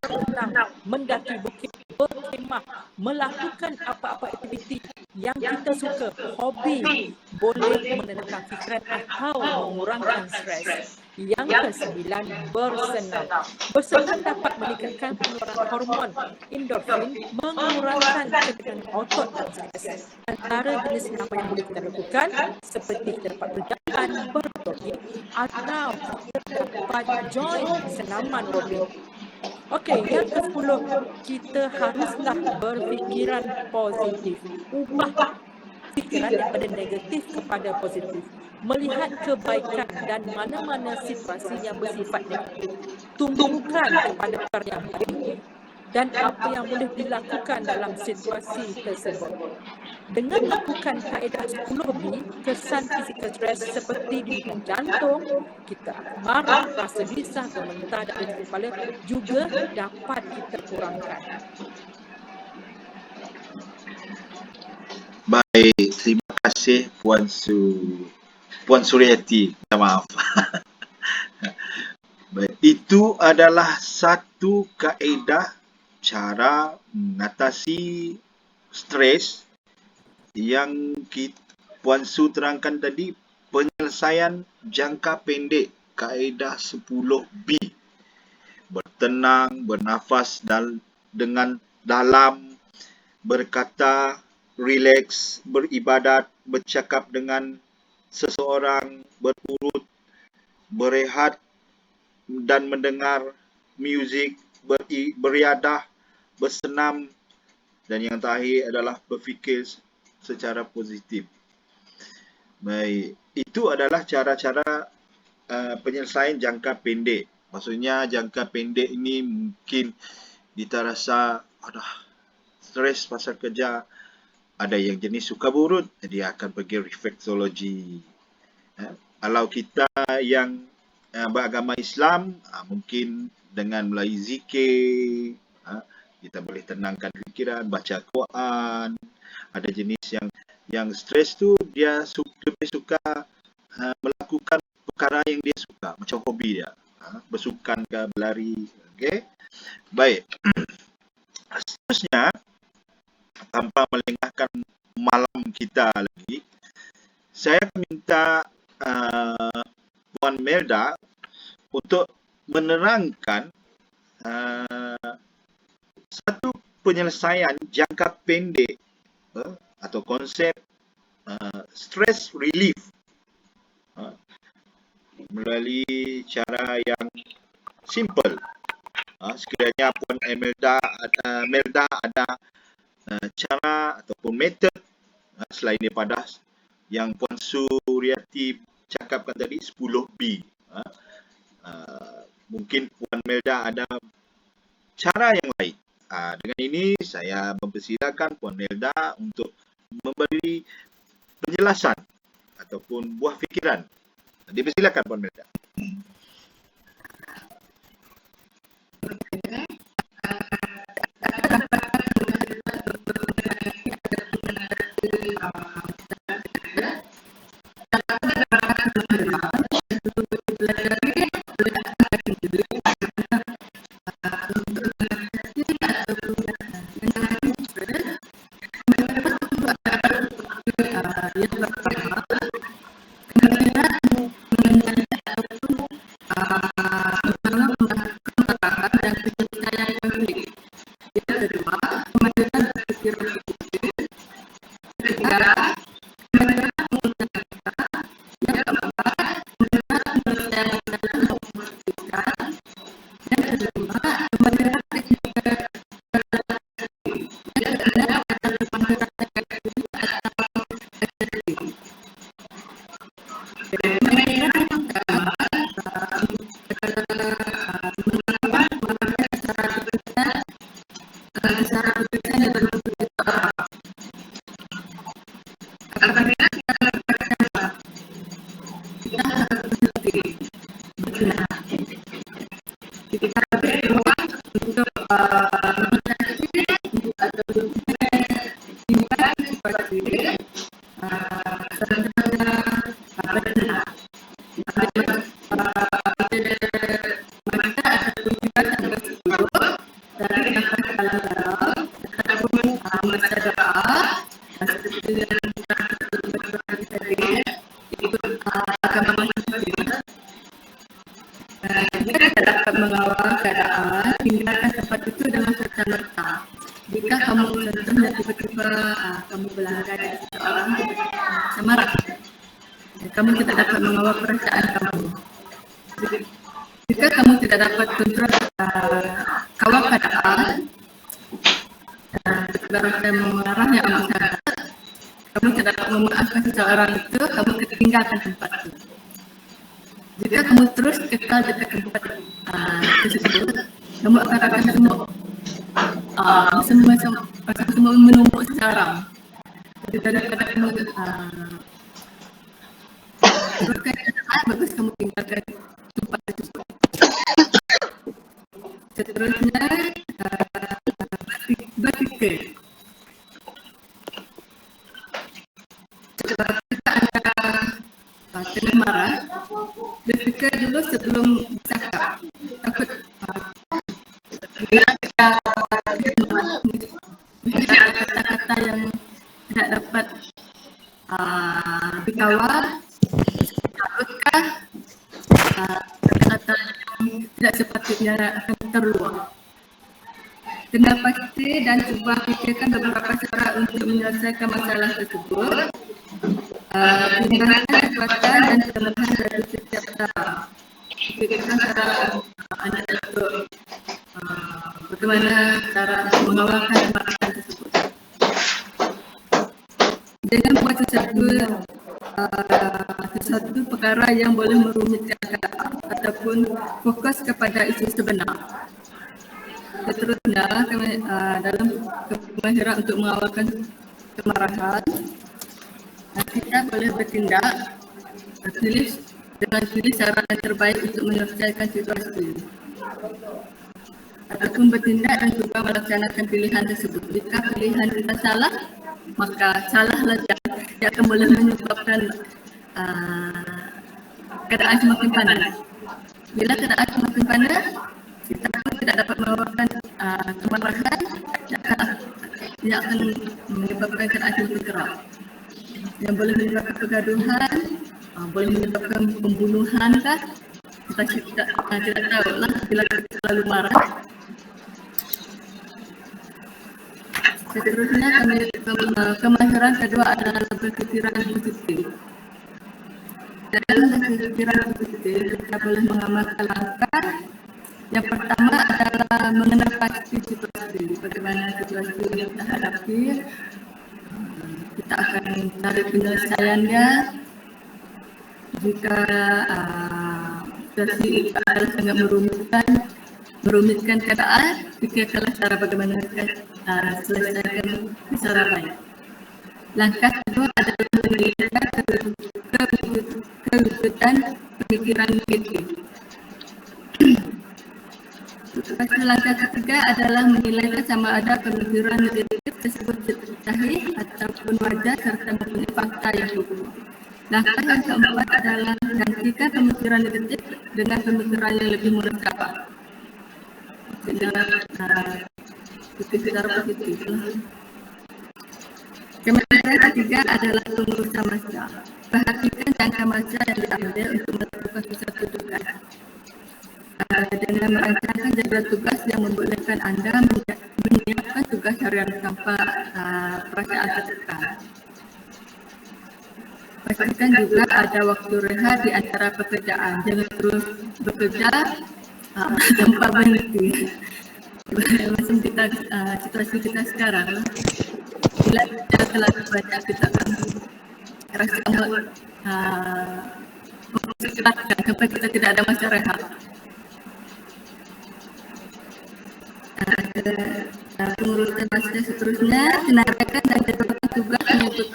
S2: berenang, mendaki bukit, berkemah, melakukan apa-apa aktiviti yang kita suka, hobi, boleh menenangkan fikiran atau mengurangkan stres. Yang ke-9, bersenam. Bersenam dapat meningkatkan pengeluaran hormon endorfin, mengurangkan ketegangan otot dan stres. Antara jenis senaman yang boleh kita lakukan seperti kita dapat berjalan, berjogging atau kita dapat join senaman aerobik. Okey, yang ke-10, kita haruslah berfikiran positif. Ubah fikiran daripada negatif kepada positif. Melihat kebaikan dan mana-mana situasi yang bersifat negatif. Tumbuhkan kepada perkara yang baik dan apa yang boleh dilakukan dalam situasi tersebut. Dengan melakukan kaedah 10B, kesan fizikal stres seperti denyut jantung, kita marah, rasa gelisah, gemetar dan sakit kepala juga dapat kita kurangkan.
S1: Baik, terima kasih Puan Suryati. Minta maaf. Baik, itu adalah satu kaedah cara mengatasi stres yang Puan Su terangkan tadi, penyelesaian jangka pendek, kaedah 10B. Bertenang, bernafas dengan dalam, berkata, relax, beribadat, bercakap dengan seseorang, berurut, berehat dan mendengar muzik, beriadah, bersenam, dan yang terakhir adalah berfikir secara positif. Baik, itu adalah cara-cara penyelesaian jangka pendek. Maksudnya jangka pendek ini mungkin kita rasa stres pasal kerja. Ada yang jenis suka berurut, dia akan pergi refleksologi. Kalau kita yang beragama Islam, mungkin dengan melalui zikir, Kita boleh tenangkan fikiran, baca Quran. Ada jenis yang stres tu dia lebih suka melakukan perkara yang dia suka, macam hobi dia, bersukan ke, berlari. Okey. Baik. Seterusnya, tanpa melengahkan malam kita lagi, saya minta Puan Melda untuk menerangkan satu penyelesaian jangka pendek atau konsep stress relief melalui cara yang simple. Sekiranya Puan Melda ada cara ataupun metod selain daripada yang Puan Suryati cakapkan tadi 10B. Mungkin Puan Melda ada cara yang lain. Dengan ini saya mempersilakan Puan Melda untuk memberi penjelasan ataupun buah fikiran. Dipersilakan Puan Melda.
S3: Mengawal keadaan, tinggalkan tempat itu dengan serta-merta. Jika kamu contohnya tiba-tiba kamu berlanggar dari seseorang, marah, kamu tidak dapat mengawal perasaan kamu. Jika kamu tidak dapat kontrol kawal keadaan, rasa marah yang amat sangat, kamu tidak dapat memaafkan seseorang itu, kamu ketinggalkan tempat itu. Jika kamu terus kekal di tempat tersebut, kamu akan semua menumpuk sekarang. Daripada kamu berkaitan, bagus kamu tinggalkan tempat tersebut. Seterusnya, berfikir. Jika anda tengah marah, berfikir dulu sebelum bercakap. Takut kata-kata yang tidak dapat dikawal, takutkah kata-kata yang tidak sepatutnya akan terluar. Kena pasti dan cuba fikirkan beberapa cara untuk menyelesaikan masalah tersebut. Tinggalkan kekuatan dan kelemahan dari setiap cara. Fikirkan cara anda untuk bagaimana cara mengawalkan kemarahan tersebut. Jangan buat sesuatu perkara yang boleh merumitkan keadaan ataupun fokus kepada isu sebenar. Seterusnya, dalam kemahiran untuk mengawalkan kemarahan, kita boleh bertindak tulis cara yang terbaik untuk menyelesaikan situasi. ataupun bertindak dan cuba melaksanakan pilihan tersebut. Jika pilihan kita salah, maka salahlah yang akan boleh menyebabkan keadaan semakin panas. Bila keadaan semakin panas, kita pun tidak dapat melakukan kemarahan yang akan menyebabkan keadaan semakin keras. Yang boleh menyebabkan kegaduhan, boleh menyebabkan pembunuhan kah? Kita tidak tahu lah bila kita terlalu marah. Seterusnya, kemahiran kedua adalah berpikiran positif. Dalam berpikiran positif, kita boleh mengamalkan langkah. Yang pertama adalah mengenal pasti situasi. Bagaimana situasi yang kita hadapi, kita akan cari penyelesaiannya. Jika situasi itu adalah sangat merumitkan keadaan, fikirkanlah cara bagaimana kita selesaikan secara baik. Langkah kedua adalah meningkatkan kewujudan pemikiran negatif. Langkah ketiga adalah menilai sama ada pemikiran negatif tersebut sahih ataupun wajar serta mempunyai fakta yang cukup. Langkah yang keempat adalah gantikan pemikiran negatif dengan pemikiran yang lebih mudah. Secara positif. Kemudian ketiga adalah pengurusan masa. Perhatikan jangka masa yang diambil untuk melakukan sesuatu tugas. Dengan merancangkan jadwal tugas yang membolehkan anda menyiapkan tugas harian tanpa perasaan tertekan. Pastikan juga ada waktu rehat di antara pekerjaan. Jangan terus bekerja tanpa berhenti. Macam kita situasi kita sekarang, bila kita terlalu banyak, kita akan rasa mempercepat sampai kita tidak ada masa rehat. Pengurusan masa seterusnya, senaraikan dan jadwalkan tugas menyebut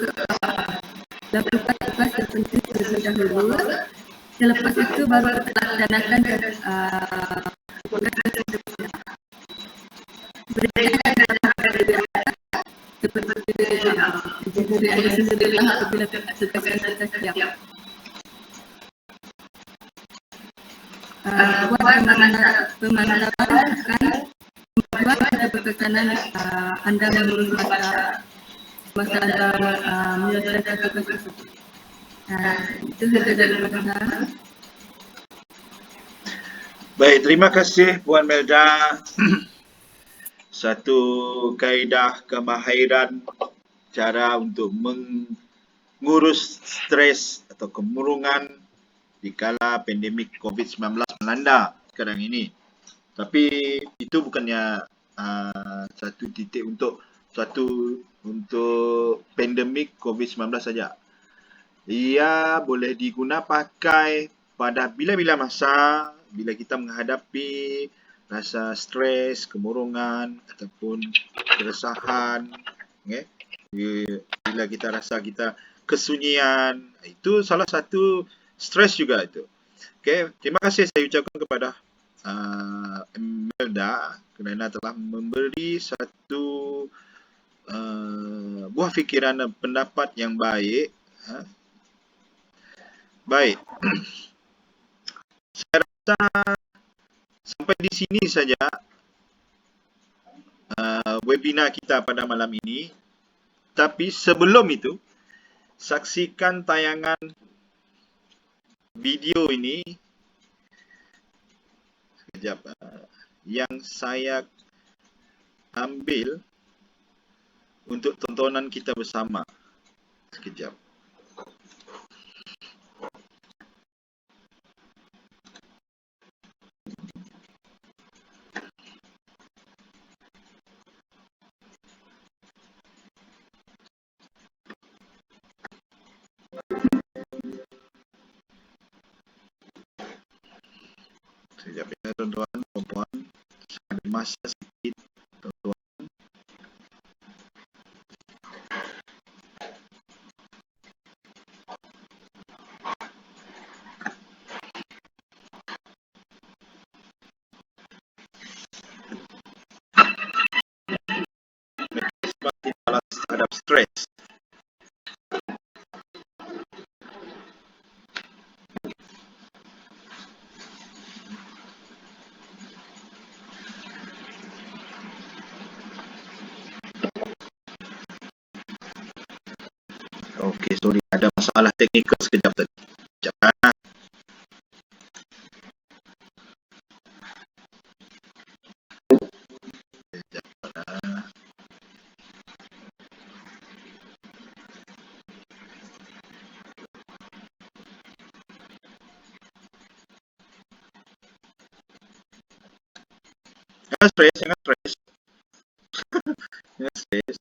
S3: lakukan tugas terpenting terlebih dahulu. Selepas itu baru kita laksanakan tugas tersebut. Berikan seperti diri anda sendirilah apabila tugas anda siap. Buat pemantauan akan membuat ada perkesanan anda mengurus masa anda menyelesaikan tugas tersebut. Itu saja daripada saya.
S1: Baik, terima kasih Puan Melda. Satu kaedah kemahiran cara untuk mengurus stres atau kemurungan di kala pandemik COVID-19 melanda sekarang ini. Tapi itu bukannya satu titik untuk pandemik COVID-19 saja. Ia boleh diguna pakai pada bila-bila masa bila kita menghadapi rasa stres, kemurungan ataupun keresahan, okay? Bila kita rasa kita kesunyian, itu salah satu stres juga itu. Okay? Terima kasih saya ucapkan kepada Melda kerana telah memberi satu buah fikiran dan pendapat yang baik. Baik. Saya rasa sampai di sini saja webinar kita pada malam ini. Tapi sebelum itu, saksikan tayangan video ini sekejap, yang saya ambil untuk tontonan kita bersama. Sekejap. Sekejap ya tuan-tuan, perempuan. Ada masa sedikit, tuan-tuan. Okey, sorry, ada masalah teknikal sekejap tadi. Sekejap. Jangan stres, jangan stres. Jangan stres.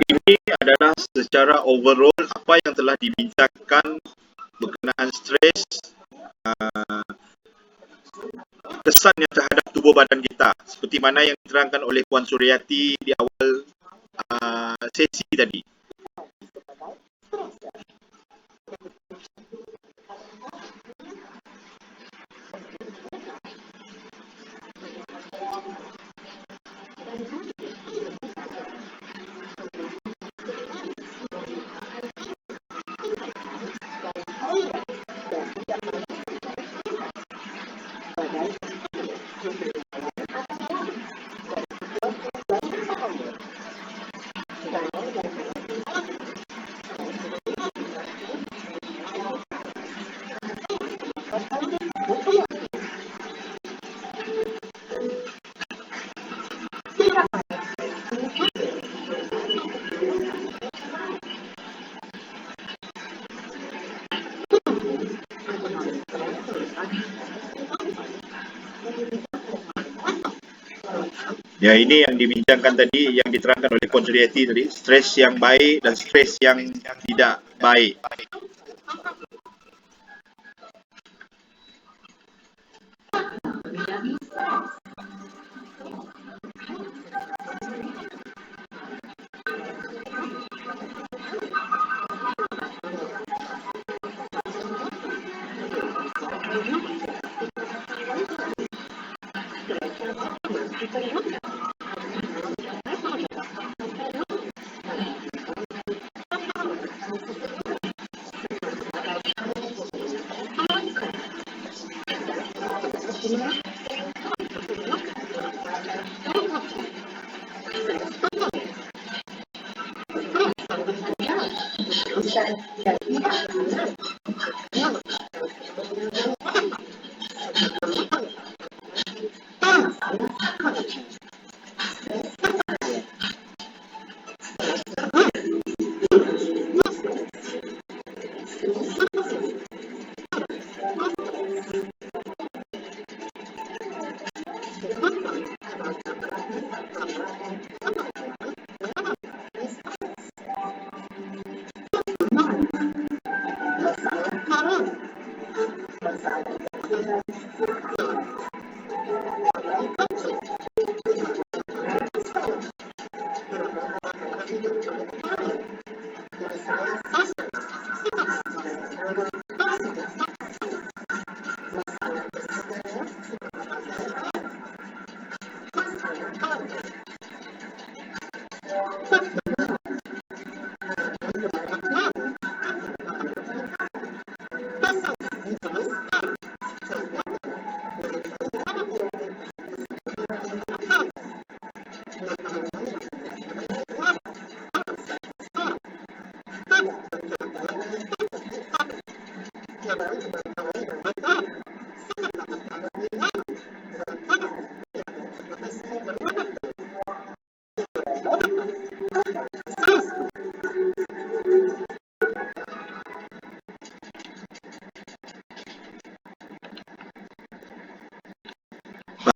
S1: Ini adalah secara overall apa yang telah dibincangkan berkenaan stres, kesannya terhadap tubuh badan kita, seperti mana yang diterangkan oleh Puan Suryati di awal sesi tadi. Ya, ini yang dibincangkan tadi, yang diterangkan oleh Puan Suryati tadi, stres yang baik dan stres yang tidak baik.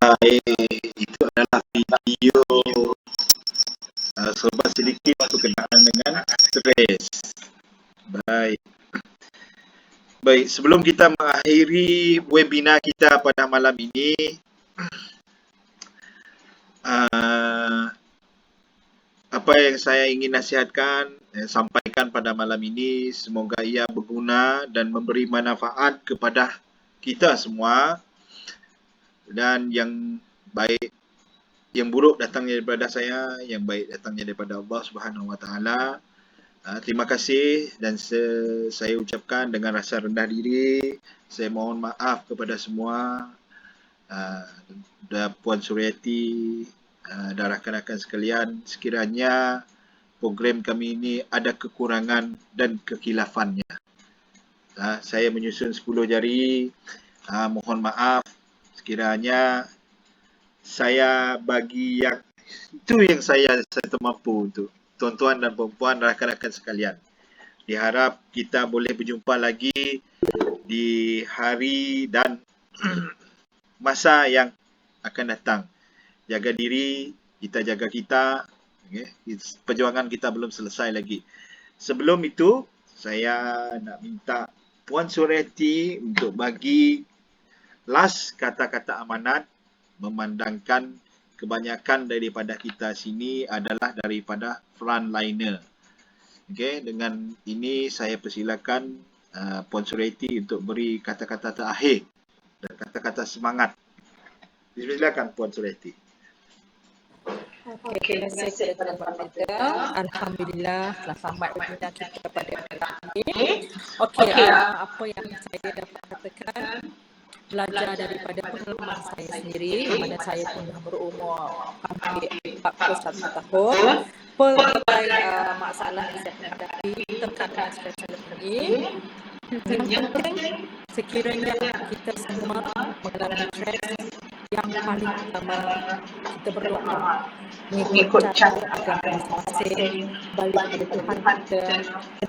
S1: Baik, itu adalah video serba sedikit berkenaan dengan stres. Baik, sebelum kita mengakhiri webinar kita pada malam ini, apa yang saya ingin nasihatkan, sampaikan pada malam ini, semoga ia berguna dan memberi manfaat kepada kita semua. Dan yang baik, yang buruk datangnya daripada saya, yang baik datangnya daripada Allah Subhanahu Wa Taala. Terima kasih dan saya ucapkan dengan rasa rendah diri. Saya mohon maaf kepada semua, Puan Suryati dan rakan-rakan sekalian, sekiranya program kami ini ada kekurangan dan kekilafannya. Saya menyusun 10 jari, mohon maaf sekiranya saya bagi yang itu yang saya termampu untuk tuan-tuan dan puan-puan, rakan-rakan sekalian. Diharap kita boleh berjumpa lagi di hari dan masa yang akan datang. Jaga diri, kita jaga kita. Okay? Perjuangan kita belum selesai lagi. Sebelum itu, saya nak minta Puan Suryati untuk bagi last kata-kata amanat, memandangkan kebanyakan daripada kita sini adalah daripada frontliner. Okay? Dengan ini saya persilakan Puan Suryati untuk beri kata-kata terakhir dan kata-kata semangat. Silakan Puan Suryati.
S2: Okey, terima kasih kepada Tuan Peter. Alhamdulillah telah selamat webinar kita pada hari ini. Okey, apa yang saya dapat katakan, belajar daripada pengalaman saya sendiri, di mana saya pun dah berumur hampir 41 tahun. Pelbagai masalah yang saya hadapi, tekanan stres ini. Yang penting, sekiranya kita semua mengalami stres, yang paling pertama kita berdoa mengikut cara agama masing-masing, balik pada Tuhan kita,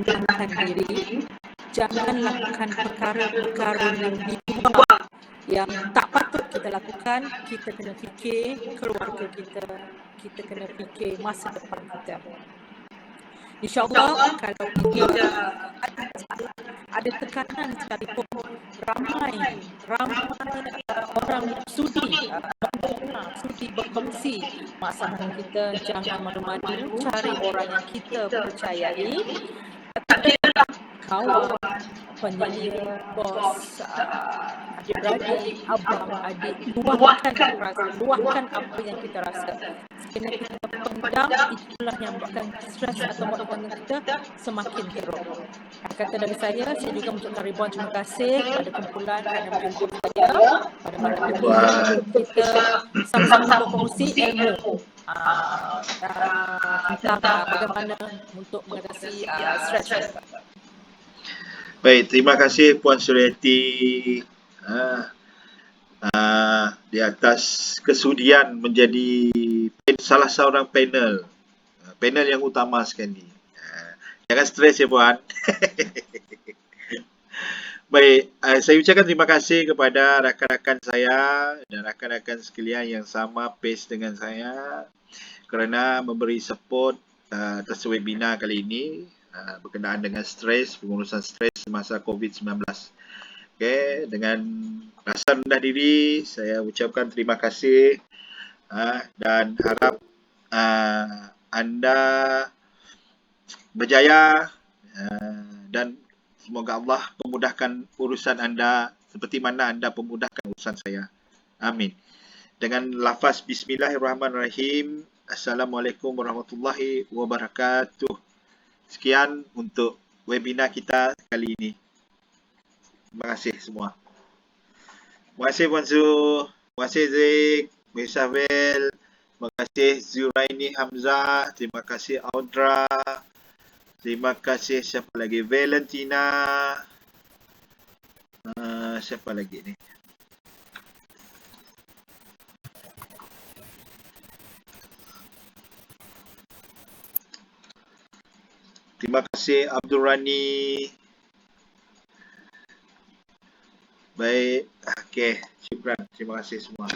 S2: tenangkan diri, jangan lakukan perkara-perkara yang di luar yang tak patut kita lakukan. Kita kena fikir keluarga kita, kita kena fikir masa depan kita. InsyaAllah kalau kita ada masalah, ada tekanan sekalipun, ramai orang sudi sudi berkongsi masalah kita. Jangan malu-malu, cari orang yang kita percayai, katakanlah kawan, penyelia, bos, adik-beradik, abang, adik, luahkan apa yang kita rasa. Sekiranya kita pendam, itulah yang buatkan stres atau motivasi kita semakin teruk. Kata dari saya juga mengucapkan ribuan terima kasih kepada kumpulan kerana menjemput saya pada malam ini untuk kita sama-sama berkongsi ilmu tentang bagaimana untuk mengatasi stres kita.
S1: Baik, terima kasih Puan Suryati di atas kesudian menjadi salah seorang panel yang utama sekali. Jangan stres ya Puan. Baik, saya ucapkan terima kasih kepada rakan-rakan saya dan rakan-rakan sekalian yang sama pace dengan saya kerana memberi support atas webinar kali ini berkenaan dengan stres, pengurusan stres semasa COVID-19. Okay, dengan rasa rendah diri saya ucapkan terima kasih dan harap anda berjaya dan semoga Allah memudahkan urusan anda seperti mana anda memudahkan urusan saya. Amin. Dengan lafaz Bismillahirrahmanirrahim. Assalamualaikum warahmatullahi wabarakatuh. Sekian untuk webinar kita kali ini. Terima kasih semua. Terima kasih Puan Su. Terima kasih Zik, Misafel. Terima kasih Zuraini Hamzah. Terima kasih Audra. Terima kasih siapa lagi? Valentina. Siapa lagi ni? Terima kasih Abdul Rani. Baik, okey, syukran. Terima kasih semua.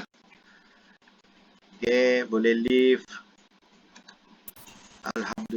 S1: Okey, boleh leave. Alhamdulillah.